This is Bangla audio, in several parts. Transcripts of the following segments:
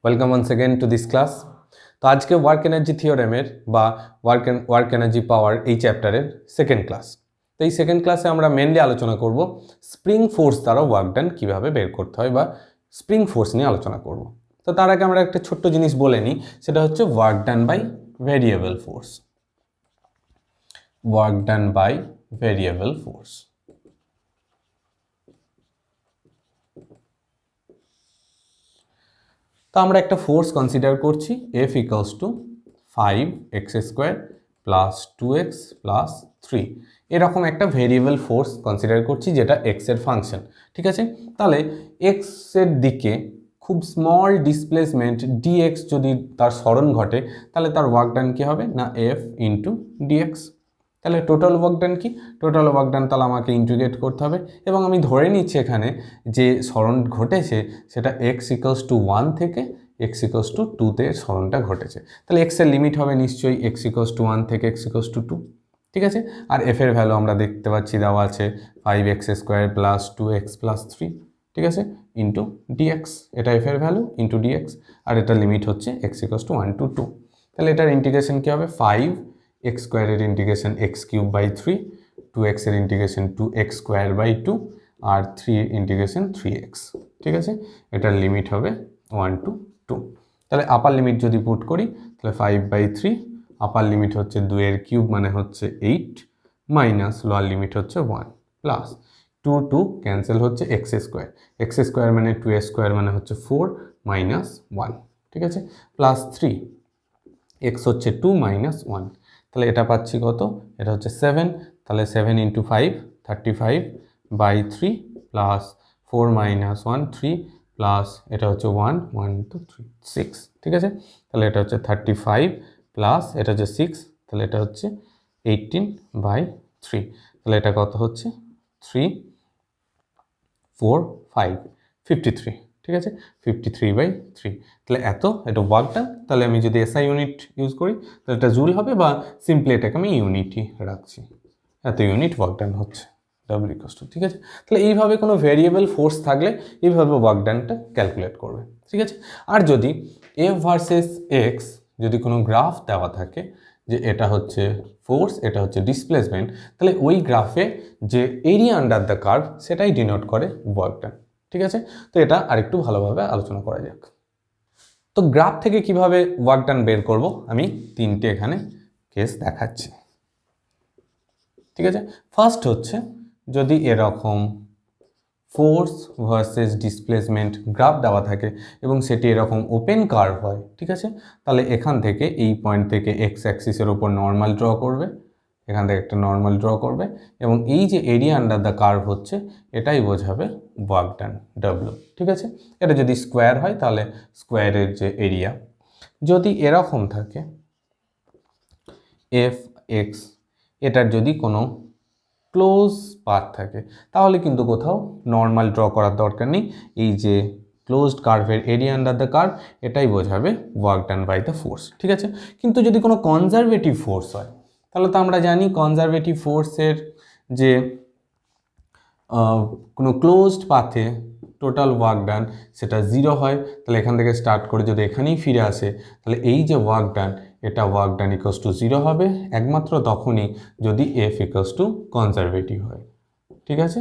Welcome once again to this class. তো আজকে ওয়ার্ক এনার্জি থিওরেমের বা ওয়ার্ক এনার্জি পাওয়ার এই চ্যাপ্টারের সেকেন্ড ক্লাস। তো এই সেকেন্ড ক্লাসে আমরা মেনলি আলোচনা করব স্প্রিং ফোর্স দ্বারা ওয়ার্ক ডান কীভাবে বের করতে হয় বা স্প্রিং ফোর্স নিয়ে আলোচনা করব। তো তার আগে আমরা একটা ছোট্ট জিনিস বলে নিই, সেটা হচ্ছে work done by variable force. Work done by variable force. তো আমরা একটা ফোর্স কনসিডার করছি F equals to 5x² plus 2x plus 3, এরকম একটা ভেরিয়েবল ফোর্স কনসিডার করছি যেটা x এর ফাংশন। ঠিক আছে, তাহলে x এর দিকে খুব স্মল ডিসপ্লেসমেন্ট dx যদি তার সরণ ঘটে তাহলে তার ওয়ার্ক ডান কী হবে না F ইন্টু dx। তাহলে টোটাল ওয়ার্ক ডান কি? টোটাল ওয়ার্ক ডান তাহলে আমাকে ইন্টিগ্রেট করতে হবে এবং আমি ধরে নিচ্ছি এখানে যে সরণ ঘটেছে সেটা x ইকুয়ালস টু 1 থেকে x ইকুয়ালস টু 2-তে সরণটা ঘটেছে। তাহলে x এর লিমিট হবে নিশ্চয়ই x ইকুয়ালস টু 1 থেকে x ইকুয়ালস টু 2। ঠিক আছে, আর f এর ভ্যালু আমরা দেখতে পাচ্ছি দেওয়া আছে 5x² প্লাস 2x প্লাস 3, ঠিক আছে, ইন্টু dx। এটা f এর ভ্যালু ইন্টু dx, আর এটার লিমিট হচ্ছে x ইকুয়ালস টু 1 টু 2। তাহলে এটার ইন্টিগ্রেশন কী হবে? 5x² এর ইন্টিগ্রেশন x³/3, 2x এর ইন্টিগ্রেশন 2x²/2 আর 3 এর ইন্টিগ্রেশন 3x। ঠিক আছে, এটার লিমিট হবে 1 টু 2। তাহলে আপার লিমিট যদি পুট করি তাহলে 5/3, আপার লিমিট হচ্ছে 2 এর কিউব মানে হচ্ছে 8, মাইনাস লোয়ার লিমিট হচ্ছে 1 প্লাস 2 ক্যান্সেল হচ্ছে x² মানে 2a² মানে হচ্ছে 4 মাইনাস 1। ঠিক আছে, প্লাস 3, x হচ্ছে 2 মাইনাস 1, তাহলে এটা পাচ্ছি কত? এটা হচ্ছে 7। তাহলে 7 ইন্টু 5 35/3 প্লাস 4 মাইনাস 1 3 প্লাস এটা হচ্ছে 1 1 2 3 6। ঠিক আছে, তাহলে এটা হচ্ছে 35 প্লাস এটা হচ্ছে 6, তাহলে এটা হচ্ছে 18/3। তাহলে এটা কত হচ্ছে? 3 4 5 53। ঠিক আছে, 53/3। তাহলে এটা ওয়ার্ক ডান। তাহলে আমি যদি এসআই ইউনিট ইউজ করি তাহলে এটা জুল হবে, বা সিম্পলি এটাকে আমি ইউনিটই রাখছি। এত ইউনিট ওয়ার্ক ডান হচ্ছে W ইকুয়ালস টু। ঠিক আছে, তাহলে এইভাবে কোনো ভেরিয়েবল ফোর্স থাকলে এইভাবে ওয়ার্ক ডানটা ক্যালকুলেট করবে। ঠিক আছে, আর যদি F ভার্সেস X যদি কোনো গ্রাফ দেওয়া থাকে যে এটা হচ্ছে ফোর্স, এটা হচ্ছে ডিসপ্লেসমেন্ট, তাহলে ওই গ্রাফে যে এরিয়া আন্ডার দ্য কার্ভ সেটাই ডিনোট করে ওয়ার্ক ডান। ঠিক আছে, তো এটা আরেকটু ভালোভাবে আলোচনা করা যাক। তো গ্রাফ থেকে কিভাবে ওয়ার্ক ডান বের করব আমি 3টে এখানে কেস দেখাচ্ছি। ঠিক আছে, ফার্স্ট হচ্ছে যদি এরকম ফোর্স ভার্সেস ডিসপ্লেসমেন্ট গ্রাফ দেওয়া থাকে এবং সেটি এরকম ওপেন কার্ভ হয়, ঠিক আছে, তাহলে এখান থেকে এই পয়েন্ট থেকে এক্স অ্যাক্সিসের উপর নর্মাল ড্র করবে, এখান থেকে একটা নর্মাল ড্র করবে এবং এই যে এরিয়া আন্ডার দ্য কার্ভ হচ্ছে এটাই বোঝাবে ওয়ার্ক ডান W। ঠিক আছে, এটা যদি স্কোয়ার হয় তাহলে স্কোয়ারের যে এরিয়া, যদি এরকম থাকে Fx, এটার যদি কোনো ক্লোজ পাথ থাকে তাহলে কিন্তু কোথাও নর্মাল ড্র করার দরকার নেই। এই যে ক্লোজড কার্ভের এরিয়া আন্ডার দ্য কার্ভ এটাই বোঝাবে work done by the force. ঠিক আছে, কিন্তু যদি কোনো কনজারভেটিভ ফোর্স হয় তাহলে তো আমরা জানি কনজারভেটিভ ফোর্সের যে কোনো ক্লোজড পাথে টোটাল ওয়ার্ক ডান সেটা 0 হয়। তাহলে এখান থেকে স্টার্ট করে যদি এখানেই ফিরে আসে তাহলে এই যে ওয়ার্ক ডান এটা ওয়ার্ক ডান ইকুয়ালস টু 0 হবে একমাত্র তখনই যদি F ইকুয়ালস টু কনজারভেটিভ হয়। ঠিক আছে,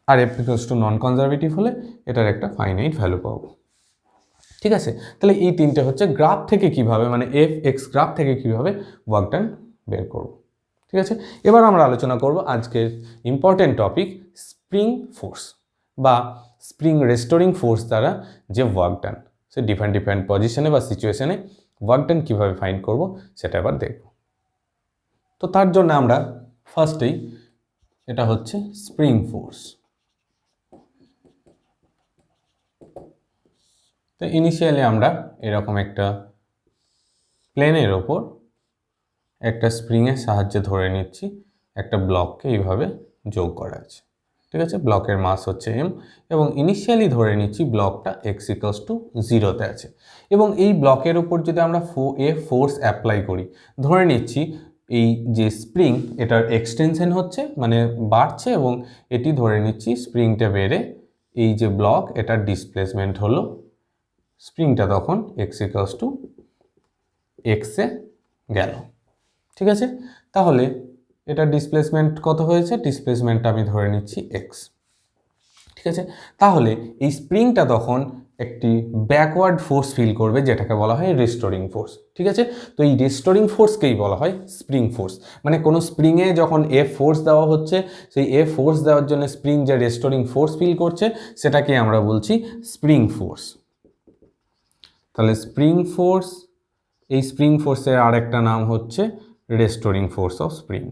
আর F ইকুয়ালস টু নন কনজারভেটিভ হলে এটার একটা ফাইনাইট ভ্যালু পাবো। ঠিক আছে, তাহলে এই তিনটে হচ্ছে গ্রাফ থেকে কিভাবে মানে Fx গ্রাফ থেকে কিভাবে ওয়ার্ক ডান বের করব। ঠিক আছে, এবার আমরা আলোচনা করব আজকের ইম্পর্টেন্ট টপিক স্প্রিং ফোর্স বা স্প্রিং রেস্টোরিং ফোর্স দ্বারা যে ওয়ার্ক ডান, সে ডিফারেন্ট পজিশনে বা সিচুয়েশনে ওয়ার্ক ডান কীভাবে ফাইন্ড করব সেটা এবার দেখব। তো তার জন্য আমরা ফার্স্টেই এটা হচ্ছে স্প্রিং ফোর্স। তো ইনিশিয়ালি আমরা এরকম একটা প্লেনের ওপর একটা স্প্রিংয়ের সাহায্যে ধরে নিচ্ছি একটা ব্লককে এইভাবে যোগ করা আছে। ঠিক আছে, ব্লকের মাস হচ্ছে m এবং ইনিশিয়ালি ধরে নিচ্ছি ব্লকটা x ইকুয়ালস টু 0-তে আছে এবং এই ব্লকের উপর যদি আমরা ফোর্স অ্যাপ্লাই করি, ধরে নিচ্ছি এই যে স্প্রিং এটার এক্সটেনশন হচ্ছে মানে বাড়ছে এবং এটি ধরে নিচ্ছি স্প্রিংটা বেড়ে এই যে ব্লক এটার ডিসপ্লেসমেন্ট হলো স্প্রিংটা তখন এক্স ইকুয়ালস টু এক্সে গেল। ঠিক আছে, তাহলে এটা ডিসপ্লেসমেন্ট কত হয়েছে, ডিসপ্লেসমেন্টটা আমি ধরে নিচ্ছি এক্স। ঠিক আছে, তাহলে এই স্প্রিংটা তখন একটি ব্যাকওয়ার্ড ফোর্স ফিল করবে যেটাকে বলা হয় রেস্টোরিং ফোর্স। ঠিক আছে, তো এই রেস্টোরিং ফোর্সকেই বলা হয় স্প্রিং ফোর্স। মানে কোনো স্প্রিংয়ে যখন এফ ফোর্স দেওয়া হচ্ছে, সেই এফ ফোর্স দেওয়ার জন্য স্প্রিং যে রেস্টোরিং ফোর্স ফিল করছে সেটাকে আমরা বলছি স্প্রিং ফোর্স। তাহলে স্প্রিং ফোর্স, এই স্প্রিং ফোর্সের আরেকটা নাম হচ্ছে রেস্টোরিং ফোর্স অফ স্প্রিং।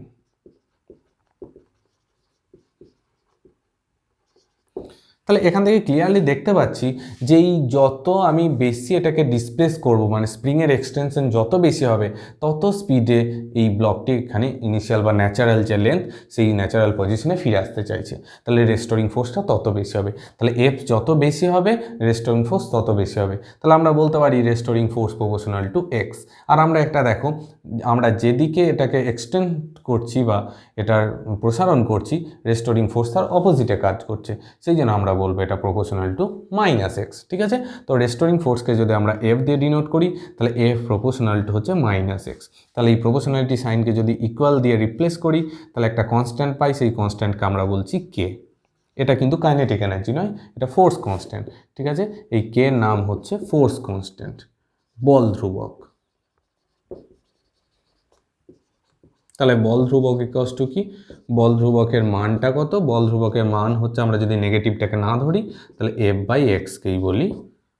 তাহলে এখান থেকে ক্লিয়ারলি দেখতে পাচ্ছি যে এই যত আমি বেশি এটাকে ডিসপ্লেস করব, মানে স্প্রিংয়ের এক্সটেনশন যত বেশি হবে তত স্পিডে এই ব্লকটি এখানে ইনিশিয়াল বা ন্যাচারাল যে লেন্থ সেই ন্যাচারাল পজিশনে ফিরে আসতে চাইছে, তাহলে রেস্টোরিং ফোর্সটা তত বেশি হবে। তাহলে এফ যত বেশি হবে রেস্টোরিং ফোর্স তত বেশি হবে। তাহলে আমরা বলতে পারি restoring force proportional to X. আর আমরা একটা দেখো, আমরা যেদিকে এটাকে এক্সটেন্ড করছি বা এটার প্রসারণ করছি, রেস্টোরিং ফোর্স তার অপোজিটে কাজ করছে, সেই জন্য আমরা বলবো এটা প্রপোর্শনাল টু মাইনাস এক্স। ঠিক আছে, তো রেস্টোরিং ফোর্সকে যদি আমরা এফ দিয়ে ডিনোট করি তাহলে এফ প্রপোর্শনাল টু হচ্ছে মাইনাস এক্স। তাহলে এই প্রপোর্শনালিটি সাইনকে যদি ইকুয়াল দিয়ে রিপ্লেস করি তাহলে একটা কনস্ট্যান্ট পাই, সেই কনস্ট্যান্টকে আমরা বলছি কে। এটা কিন্তু কাইনেটিক এনার্জি নয়, এটা ফোর্স কনস্ট্যান্ট। ঠিক আছে, এই কে এর নাম হচ্ছে ফোর্স কনস্ট্যান্ট, বল ধ্রুবক। তাহলে বল ধ্রুবক ইকুয়ালস টু কি, বল ধ্রুবকের মানটা কত, বল ধ্রুবকের মান হচ্ছে, আমরা যদি নেগেটিভটাকে না ধরি তাহলে এফ বাই এক্সকেই বলি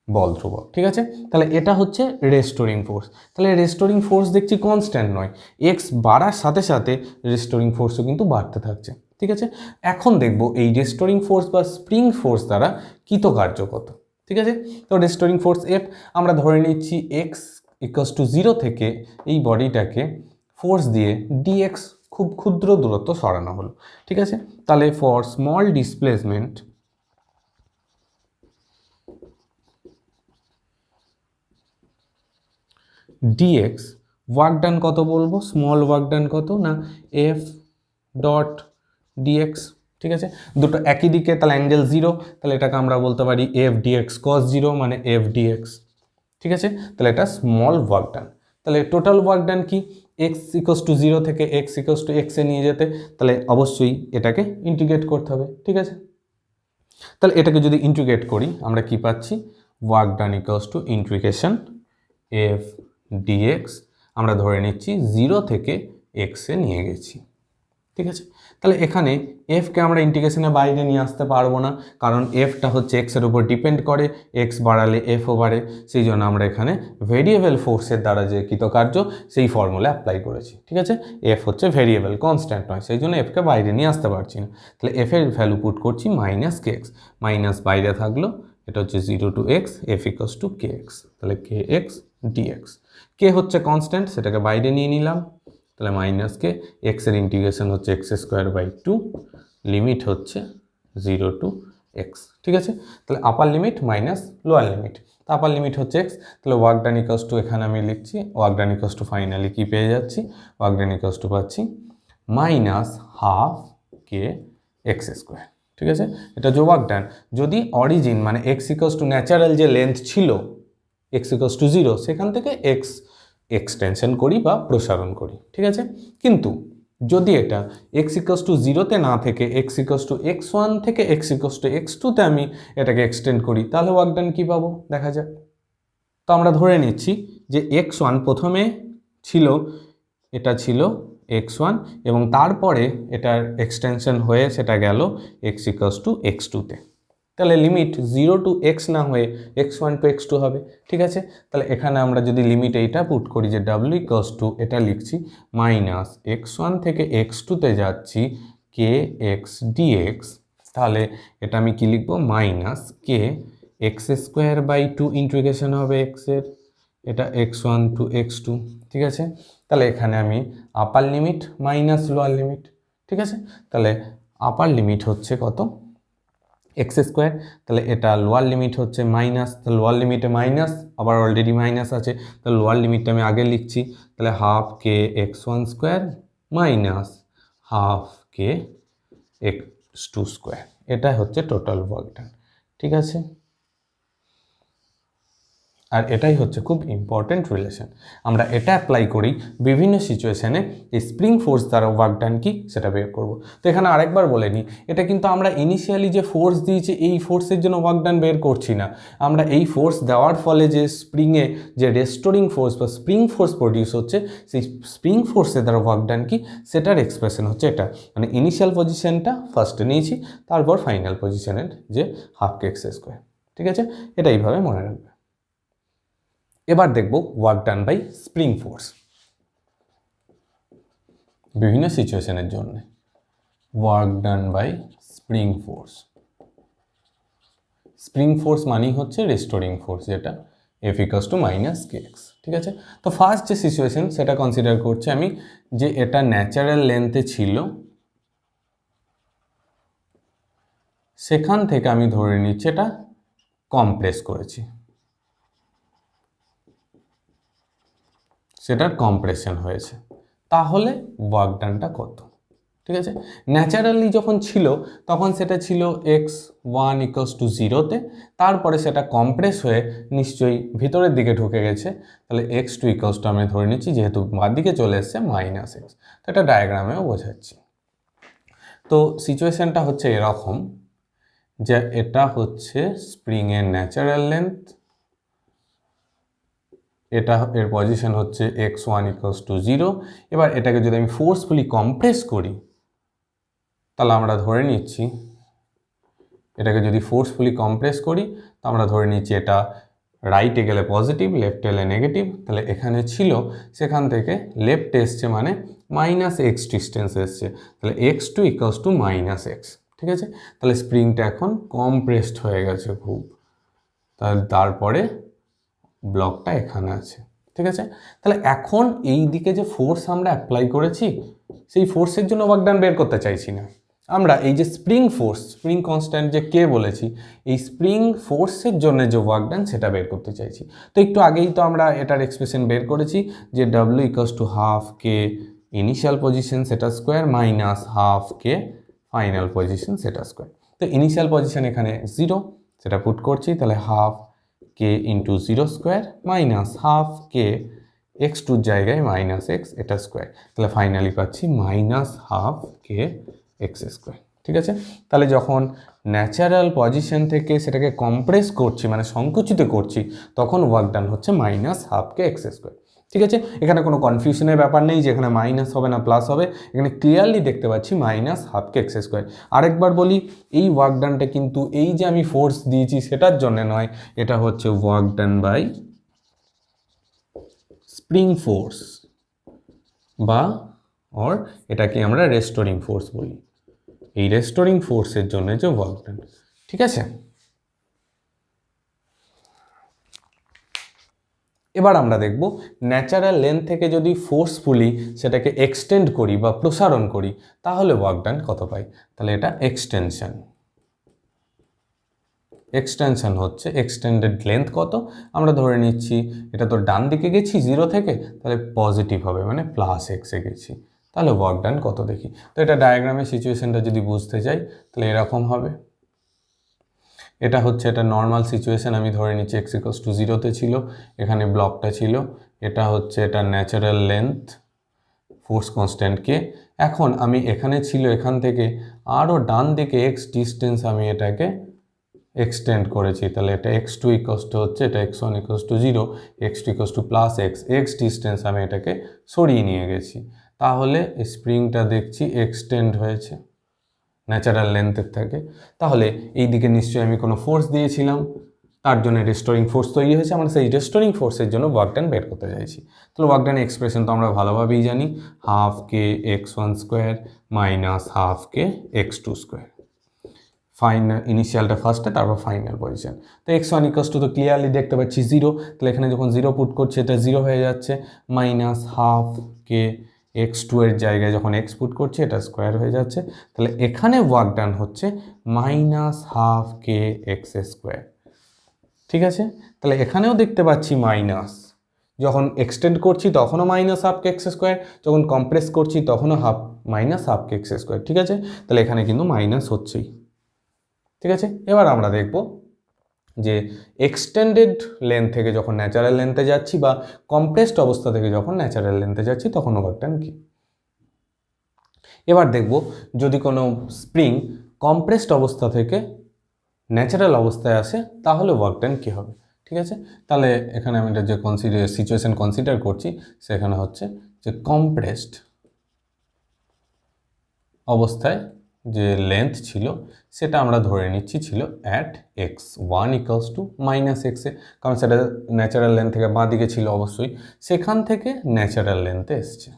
বল ধ্রুবক। ঠিক আছে, তাহলে এটা হচ্ছে রেস্টোরিং ফোর্স। তাহলে রেস্টোরিং ফোর্স দেখছি কনস্ট্যান্ট নয়, এক্স বাড়ার সাথে সাথে রেস্টোরিং ফোর্সও কিন্তু বাড়তে থাকছে। ঠিক আছে, এখন দেখব এই রেস্টোরিং ফোর্স বা স্প্রিং ফোর্স দ্বারা কৃতকার্য কত। ঠিক আছে, তো রেস্টোরিং ফোর্স এফ আমরা ধরে নিচ্ছি এক্স ইকুয়ালস টু 0 থেকে এই বডিটাকে ফোর্স দিয়ে ডিএক্স খুব ক্ষুদ্র দূরত্ব সরানো হলো। ঠিক আছে, তাহলে for small displacement DX work done কত বলবো, স্মল ওয়ার্ক ডান কত না এফ ডট ডিএক্স। ঠিক আছে, দুটো একই দিকে, তাহলে অ্যাঙ্গেল 0, তাহলে এটাকে আমরা বলতে পারি এফ ডিএক্স কস 0 মানে এফ ডিএক্স। ঠিক আছে, তাহলে এটা স্মল ওয়ার্ক ডান। তাহলে টোটাল ওয়ার্ক ডান কি, এক্স ইকোয়াস টু 0 থেকে এক্স ইকোয়াস টু এক্সে নিয়ে যেতে, তাহলে অবশ্যই এটাকে ইন্টিগ্রেট করতে হবে। ঠিক আছে, তাহলে এটাকে যদি ইন্টিগ্রেট করি আমরা কি পাচ্ছি, work done equals to integration F DX, আমরা ধরে নিচ্ছি 0 থেকে এক্সে নিয়ে গেছি। ঠিক আছে, তাহলে এখানে এফকে আমরা ইন্টিগ্রেশনের বাইরে নিয়ে আসতে পারবো না, কারণ এফটা হচ্ছে এক্সের উপর ডিপেন্ড করে, এক্স বাড়ালে এফও বাড়ে, সেই জন্য আমরা এখানে ভেরিয়েবল ফোর্সের দ্বারা যে কৃতকার্য সেই ফর্মুলা অ্যাপ্লাই করেছি। ঠিক আছে, এফ হচ্ছে ভেরিয়েবল, কনস্ট্যান্ট নয়, সেই জন্য এফকে বাইরে নিয়ে আসতে পারছি না। তাহলে এফের ভ্যালু পুট করছি মাইনাস কে এক্স, মাইনাস বাইরে থাকলো, এটা হচ্ছে 0 to X, F X to K X. তাহলে কে এক্স ডিএক্স, কে হচ্ছে কনস্ট্যান্ট, সেটাকে বাইরে নিয়ে নিলাম, তাহলে মাইনাস কে এক্সের ইন্টিগ্রেশন হচ্ছে এক্স স্কোয়ার বাই 2, লিমিট হচ্ছে 0 টু এক্স। ঠিক আছে, তাহলে আপার লিমিট মাইনাস লোয়ার লিমিট, তো আপার লিমিট হচ্ছে এক্স, তাহলে ওয়ার্ক ডান ইকুয়ালস টু এখানে আমি লিখছি work done equals to finally কি পেয়ে যাচ্ছি, ওয়ার্ক ডান ইকুয়ালস টু পাচ্ছি মাইনাস হাফ কে এক্স স্কোয়ার। ঠিক আছে, এটা যে ওয়ার্ক ডান, যদি অরিজিন মানে এক্স ইকুয়ালস টু ন্যাচারাল যে লেন্থ ছিল এক্স ইকুয়ালস টু 0, সেখান থেকে এক্স এক্সটেনশন করি বা প্রসারণ করি। ঠিক আছে, কিন্তু যদি এটা এক্স ইকুয়ালস টু 0-তে না থেকে এক্স ইকুয়ালস টু x1 থেকে এক্স ইকুয়ালস টু x2-তে আমি এটাকে এক্সটেন্ড করি, তাহলে ওয়ার্ক ডান কী পাবো দেখা যাক। তো আমরা ধরে নিচ্ছি যে x1 প্রথমে ছিল, এটা ছিল x1 এবং তারপরে এটার এক্সটেনশন হয়ে সেটা গেল এক্স ইকুয়ালস টু x2-তে, তাহলে লিমিট 0 টু এক্স না হয়ে x1 টু x2 হবে। ঠিক আছে, তাহলে এখানে আমরা যদি লিমিট এইটা পুট করি যে ডাব্লিউ ইকুয়ালস টু, এটা লিখছি মাইনাস x1 থেকে x2-তে যাচ্ছি কে এক্স ডিএক্স, তাহলে এটা আমি কি লিখবো, minus K X square by 2 integration হবে এক্সের, এটা x1 টু x2। ঠিক আছে, তাহলে এখানে আমি আপার লিমিট মাইনাস লোয়ার লিমিট। ঠিক আছে, তাহলে আপার লিমিট হচ্ছে কত, এক্স স্কোয়ার, তাহলে এটা লোয়ার লিমিট হচ্ছে মাইনাস, তাহলে লোয়ার লিমিটে মাইনাস, আবার অলরেডি মাইনাস আছে, তাহলে লোয়ার লিমিটটা আমি আগে লিখছি, তাহলে হাফ কে x1 স্কোয়ার মাইনাস হাফ কে x2 স্কোয়ার, এটাই হচ্ছে টোটাল ওয়ার্ক ডান। ঠিক আছে, আর এটাই হচ্ছে খুব ইম্পর্টেন্ট রিলেশন। আমরা এটা অ্যাপ্লাই করি বিভিন্ন সিচুয়েশানে, এই স্প্রিং ফোর্স দ্বারা ওয়ার্ক ডান কি সেটা বের করব। তো এখানে আরেকবার বলে নিই, এটা কিন্তু আমরা ইনিশিয়ালি যে ফোর্স দিয়েছি এই ফোর্সের জন্য ওয়ার্ক ডান বের করছি না, আমরা এই ফোর্স দেওয়ার ফলে যে স্প্রিংয়ে যে রেস্টোরিং ফোর্স বা স্প্রিং ফোর্স প্রডিউস হচ্ছে, সেই স্প্রিং ফোর্সের দ্বারা ওয়ার্ক ডান কি সেটার এক্সপ্রেশন হচ্ছে এটা। মানে ইনিশিয়াল পজিশনটা ফার্স্টে নিয়েছি, তারপর ফাইনাল পজিশনের যে হাফ কে এক্স স্কোয়ার। ঠিক আছে, এটা এইভাবে মনে রাখবে। এবার দেখব work done by spring force বিভিন্ন সিচুয়েশনের জন্য। Work done by spring force, spring force মানেই হচ্ছে রেস্টোরিং ফোর্স, যেটা F = -kx। ঠিক আছে, তো ফার্স্ট যে সিচুয়েশন সেটা কনসিডার করছি আমি, যে এটা ন্যাচারাল লেন্থে ছিল, সেখান থেকে আমি ধরে নিচ্ছি এটা কম্প্রেস করেছি, সেটার কম্প্রেশন হয়েছে, তাহলে ওয়ার্ক ডানটা কত? ঠিক আছে, ন্যাচারালি যখন ছিল তখন সেটা ছিল x1 = 0-তে, তারপরে সেটা কম্প্রেস হয়ে নিশ্চয়ই ভিতরের দিকে ঢুকে গেছে, তাহলে x2 = আমি ধরে নিচ্ছি, যেহেতু বাঁ দিকে চলে এসছে -x, তো এটা ডায়াগ্রামেও বোঝাচ্ছি। তো সিচুয়েশনটা হচ্ছে এরকম, যে এটা হচ্ছে স্প্রিংয়ের ন্যাচারাল লেন্থ, এটা এর পজিশন হচ্ছে x1 = 0। এবার এটাকে যদি আমি ফোর্সফুলি কম্প্রেস করি, তাহলে আমরা ধরে নিচ্ছি, এটাকে যদি ফোর্সফুলি কম্প্রেস করি তো আমরা ধরে নিচ্ছি এটা রাইটে গেলে পজিটিভ, লেফটে গেলে নেগেটিভ, তাহলে এখানে ছিল সেখান থেকে লেফটে এসছে, মানে -x ডিস্টেন্স এসছে, তাহলে x2 = -x। ঠিক আছে, তাহলে স্প্রিংটা এখন কম্প্রেসড হয়ে গেছে খুব, তাহলে তারপরে ব্লকটা এখানে আছে। ঠিক আছে, তাহলে এখন এই দিকে যে ফোর্স আমরা অ্যাপ্লাই করেছি, সেই ফোর্সের জন্য ওয়ার্ক ডান বের করতে চাইছি না, আমরা এই যে স্প্রিং ফোর্স, স্প্রিং কনস্ট্যান্ট যে কে বলেছি, এই স্প্রিং ফোর্সের জন্য যে ওয়ার্ক ডান সেটা বের করতে চাইছি। তো একটু আগেই তো আমরা এটার এক্সপ্রেশন বের করেছি, যে W = ½ k ইনিশিয়াল পজিশন সেটা স্কোয়ার -½ k ফাইনাল পজিশন সেটা স্কোয়ার। তো ইনিশিয়াল পজিশন এখানে 0, সেটা পুট করছি, তাহলে ½ k × 0² -½ k x2 জায়গায় -x এটা স্কোয়ার, তাহলে ফাইনালি পাচ্ছি -½ k x²। ঠিক আছে, তাহলে যখন ন্যাচারাল পজিশন থেকে সেটাকে কম্প্রেস করছি, মানে সংকুচিত করছি, তখন ওয়ার্ক ডান হচ্ছে -½ k x²। ঠিক আছে, এখানে কোনো কনফিউশনের ব্যাপার নেই যে এখানে মাইনাস হবে না প্লাস হবে, এখানে ক্লিয়ারলি দেখতে পাচ্ছি -½ k x²। আরেকবার বলি, এই ওয়ার্ক ডানটা কিন্তু এই যে আমি ফোর্স দিয়েছি সেটার জন্য নয়, এটা হচ্ছে work done by spring force, বা এটাকে আমরা রেস্টোরিং ফোর্স বলি, এই রেস্টোরিং ফোর্সের জন্য যে ওয়ার্ক ডান। ঠিক আছে, এবার আমরা দেখব ন্যাচারাল লেন্থ থেকে যদি ফোর্সফুলি সেটাকে এক্সটেন্ড করি বা প্রসারণ করি, তাহলে ওয়ার্ক ডান কত পাই। তাহলে এটা এক্সটেনশন, এক্সটেনশন হচ্ছে এক্সটেন্ডেড লেন্থ কত, আমরা ধরে নিচ্ছি এটা তো ডান দিকে গেছি 0 থেকে, তাহলে পজিটিভ হবে, মানে +x এ গেছি, তাহলে ওয়ার্ক ডান কত দেখি। তো এটা ডায়াগ্রামের সিচুয়েশনটা যদি বুঝতে চাই তাহলে এরকম হবে, এটা হচ্ছে এটা নর্মাল সিচুয়েশন, আমি ধরে নিচ্ছি x = 0-তে ছিল, এখানে ব্লকটা ছিল, এটা হচ্ছে এটা ন্যাচারাল লেন্থ, ফোর্স কনস্ট্যান্ট কে। এখন আমি এখানে ছিল, এখান থেকে আরও ডান দিকে x ডিস্টেন্স আমি এটাকে এক্সটেন্ড করেছি, তাহলে এটা x2 হচ্ছে এটা x1 = 0, x2 + +x, x distance আমি এটাকে সরিয়ে নিয়ে গেছি, তাহলে স্প্রিংটা দেখছি এক্সটেন্ড হয়েছে ন্যাচারাল লেন্থের থেকে। তাহলে এই দিকে নিশ্চয়ই আমি কোনো ফোর্স দিয়েছিলাম, তার জন্য রেস্টোরিং ফোর্স তৈরি হয়েছে, আমরা সেই রেস্টোরিং ফোর্সের জন্য ওয়ার্ক ডান বের করতে চাইছি। তাহলে ওয়ার্ক ডান এক্সপ্রেশন তো আমরা ভালোভাবেই জানি, ½ k x1² -½ k x2²। Final ইনিশিয়ালটা ফার্স্টে, তারপর ফাইনাল পজিশন। তো x1 = তো ক্লিয়ারলি দেখতে পাচ্ছি 0, তাহলে এখানে যখন 0 পুট করছে এটা 0 হয়ে যাচ্ছে, -½ k x2 এর জায়গায় যখন x পুট করছি এটা স্কোয়ার হয়ে যাচ্ছে, তাহলে এখানে ওয়ার্ক ডান হচ্ছে -½ k x²। ঠিক আছে, তাহলে এখানেও দেখতে পাচ্ছি মাইনাস, যখন এক্সটেন্ড করছি তখনও -½ k x², যখন কম্প্রেস করছি তখনও -½ k x²। ঠিক আছে, তাহলে এখানে কিন্তু মাইনাস হচ্ছেই। ঠিক আছে, এবার আমরা দেখব যে এক্সটেন্ডেড লেন্থ থেকে যখন ন্যাচারাল লেন্থে যাচ্ছি বা কম্প্রেসড অবস্থা থেকে যখন ন্যাচারাল লেন্থে যাচ্ছি তখন ওয়ার্ক ডান কী। এবার দেখব যদি কোনো স্প্রিং কম্প্রেসড অবস্থা থেকে ন্যাচারাল অবস্থায় আসে তাহলে ওয়ার্ক ডান কী হবে। ঠিক আছে, তাহলে এখানে আমি এটা যে সিচুয়েশন কনসিডার করছি সেখানে হচ্ছে যে কম্প্রেসড অবস্থায় যে লেন্থ ছিল সেটা আমরা ধরে নিচ্ছি ছিল অ্যাট x1 = -x-এ, কারণ সেটা ন্যাচারাল লেন্থ থেকে বাঁ দিকে ছিল অবশ্যই, সেখান থেকে ন্যাচারাল লেন্থে এসছে।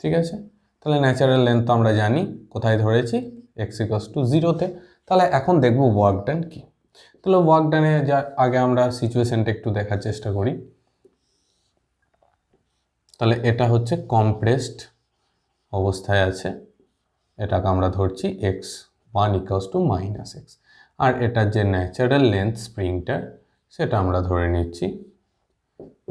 ঠিক আছে, তাহলে ন্যাচারাল লেন্থ তো আমরা জানি কোথায় ধরেছি, x = 0-তে। তাহলে এখন দেখব ওয়ার্ক ডান কী। তাহলে ওয়ার্ক ডানে যা আগে আমরা সিচুয়েশনটা একটু দেখার চেষ্টা করি। তাহলে এটা হচ্ছে কম্প্রেসড অবস্থায় আছে, এটাকে আমরা ধরছি x1 = -x, আর এটার যে ন্যাচারাল লেন্থ স্প্রিংটার সেটা আমরা ধরে নিচ্ছি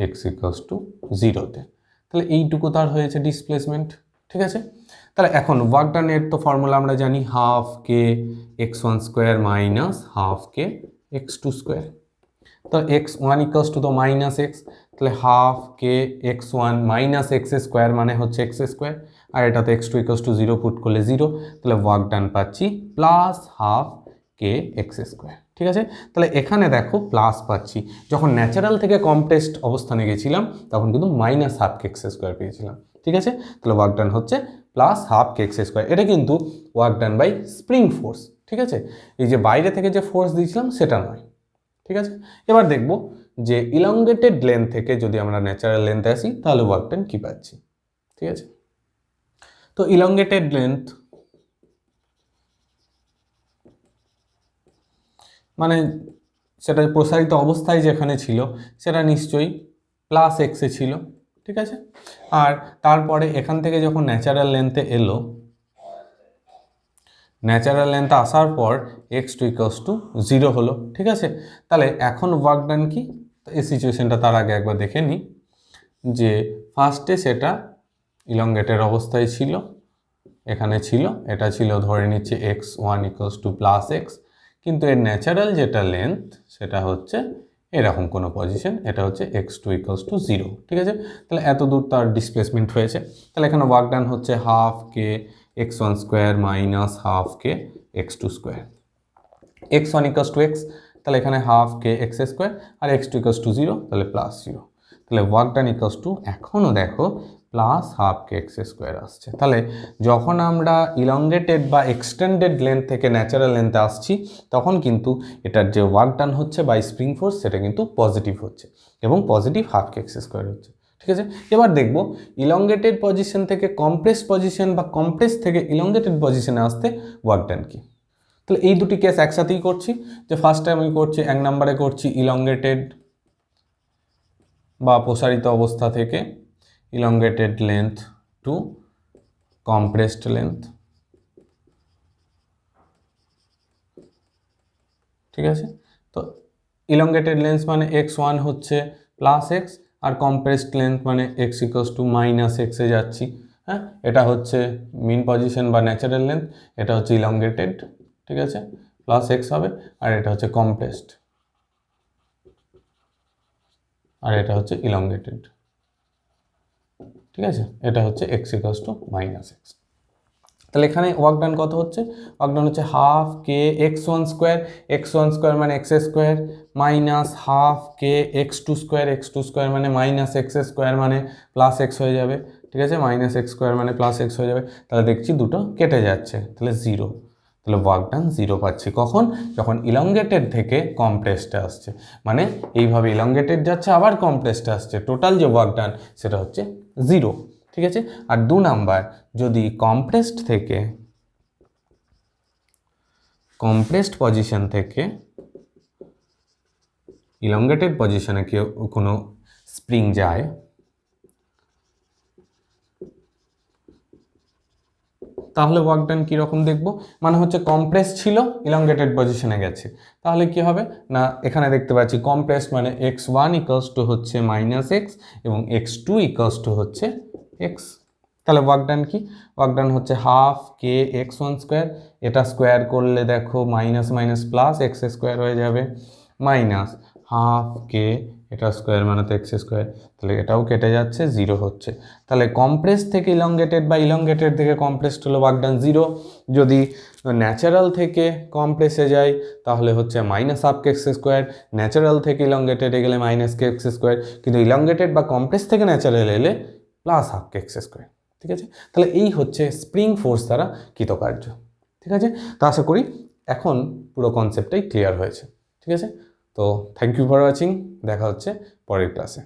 x = 0-তে। তাহলে এইটুকু তার হয়েছে ডিসপ্লেসমেন্ট। ঠিক আছে, তাহলে এখন ওয়ার্ক ডানের তো ফর্মুলা আমরা জানি, ½ k x1² - ½ k x2²। তো x1 = তো -x, তাহলে ½ k x1 - x² মানে হচ্ছে x², আর এটাতে x2 = 0 পুট করলে 0, তাহলে ওয়ার্ক ডান পাচ্ছি +½ k x²। ঠিক আছে, তাহলে এখানে দেখো প্লাস পাচ্ছি, যখন ন্যাচারাল থেকে কম্প্রেসড অবস্থানে গেছিলাম তখন কিন্তু -½ k x² পেয়েছিলাম। ঠিক আছে, তাহলে ওয়ার্ক ডান হচ্ছে +½ k x²। এটা কিন্তু work done by spring force. ঠিক আছে, এই যে বাইরে থেকে যে ফোর্স দিয়েছিলাম সেটা নয়। ঠিক আছে, এবার দেখব যে ইলংগেটেড লেন্থ থেকে যদি আমরা ন্যাচারাল লেন্থে আসি তাহলে ওয়ার্ক ডান কী পাচ্ছি। ঠিক আছে, তো ইলংগেটেড লেন্থ মানে সেটা প্রসারিত অবস্থায় যেখানে ছিল সেটা নিশ্চয়ই +x-এ ছিল। ঠিক আছে, আর তারপরে এখান থেকে যখন ন্যাচারাল লেন্থে এলো, ন্যাচারাল লেন্থ আসার পর x2 = 0 হলো। ঠিক আছে, তাহলে এখন ওয়ার্ক ডান কি, এই সিচুয়েশনটা তার আগে একবার দেখে নিই যে ফার্স্টে সেটা ইলংগেটেড অবস্থায় ছিল, এখানে ছিল, এটা ছিল ধরে নিচ্ছে x1 = +x, কিন্তু এর ন্যাচারাল যেটা লেন্থ সেটা হচ্ছে এরকম কোনো পজিশন, এটা হচ্ছে x2 = 0। ঠিক আছে, তাহলে এত দূর তার ডিসপ্লেসমেন্ট হয়েছে, তাহলে এখানে ওয়ার্ক ডান হচ্ছে ½ k x1² - ½ k x2²। x1 = x, তাহলে এখানে ½ k x² আর x2 = 0, তাহলে +0, তাহলে ওয়ার্ক ডান এখনও দেখো +½ k x² আসছে। তাহলে যখন আমরা ইলংগেটেড বা এক্সটেন্ডেড লেন্থ থেকে ন্যাচারাল লেন্থে আসছি তখন কিন্তু এটার যে ওয়ার্ক ডান হচ্ছে বাই স্প্রিং ফোর্স সেটা কিন্তু পজিটিভ হচ্ছে এবং পজিটিভ ½ k x² হচ্ছে। ঠিক আছে, এবার দেখব ইলংগেটেড পজিশন থেকে কম্প্রেস পজিশন বা কম্প্রেস থেকে ইলংগেটেড পজিশনে আসতে ওয়ার্ক ডান কি। তাহলে এই দুটি কেস একসাথেই করছি, যে ফার্স্টে আমি করছি 1 নম্বরে করছি ইলংগেটেড বা প্রসারিত অবস্থা থেকে elongated length to compressed length. ঠিক আছে, তো ইলংগেটেড লেন্থ মানে x1 হচ্ছে +x আর কম্প্রেসড লেন্থ মানে x = -x-এ যাচ্ছি। হ্যাঁ, এটা হচ্ছে মিন পজিশন বা ন্যাচারাল লেন্থ, এটা হচ্ছে ইলংগেটেড। ঠিক আছে, +x হবে, আর এটা হচ্ছে কম্প্রেসড, আর এটা হচ্ছে ইলংগেটেড। ঠিক আছে, এটা হচ্ছে x = -x। তাহলে এখানে ওয়ার্ক ডান কত হচ্ছে, ওয়ার্ক ডান হচ্ছে ½ k x1² মানে x² -½ k x2² মানে -x² মানে +x হয়ে যাবে। ঠিক আছে, -x² মানে +x হয়ে যাবে, তাহলে দেখছি দুটো কেটে যাচ্ছে, তাহলে 0, তাহলে ওয়ার্ক ডান 0 পাচ্ছি। কখন, যখন ইলংগেটেড থেকে কম্প্রেসডে আসছে, মানে এইভাবে ইলংগেটেড যাচ্ছে আবার কম্প্রেসডে আসছে, টোটাল যে ওয়ার্ক ডান সেটা হচ্ছে 0। ঠিক আছে, আর 2 নাম্বার, যদি কম্প্রেসড থেকে কম্প্রেসড পজিশন থেকে ইলংগেটেড পজিশনে কেউ কোনো স্প্রিং যায়, তাহলে ওয়ার্ক ডান কীরকম দেখব, মানে হচ্ছে কম্প্রেস ছিল ইলংগেটেড পজিশনে গেছে, তাহলে কি হবে না, এখানে দেখতে পাচ্ছি কম্প্রেস মানে x1 = হচ্ছে -x এবং x2 = হচ্ছে x। তাহলে ওয়ার্ক ডান কি? ওয়ার্ক ডান হচ্ছে হাফ কে এক্স ওয়ান স্কোয়ার, এটা স্কোয়ার করলে দেখো minus minus plus x square হয়ে যাবে, মাইনাস হাফ কে এটা স্কোয়ার মানে তো এক্স স্কোয়ার, তাহলে এটাও কেটে যাচ্ছে, জিরো হচ্ছে। তাহলে কম্প্রেস থেকে ইলংগেটেড বা ইলংগেটেড থেকে কম্প্রেসড হলো ওয়ার্ক ডান জিরো। যদি ন্যাচারাল থেকে কম্প্রেসে যায় তাহলে হচ্ছে মাইনাস হাফ কে এক্স স্কোয়ার, ন্যাচারাল থেকে ইলংগেটেডে গেলে মাইনাস কে এক্স স্কোয়ার, কিন্তু ইলংগেটেড বা কম্প্রেস থেকে ন্যাচারাল এলে প্লাস হাফ কে এক্স স্কোয়ার। ঠিক আছে, তাহলে এই হচ্ছে স্প্রিং ফোর্স দ্বারা কৃতকার্য। ঠিক আছে, তো আশা করি এখন পুরো কনসেপ্টটাই ক্লিয়ার হয়েছে। ঠিক আছে, তো থ্যাংক ইউ ফর ওয়াচিং, দেখা হচ্ছে পরের ক্লাসে।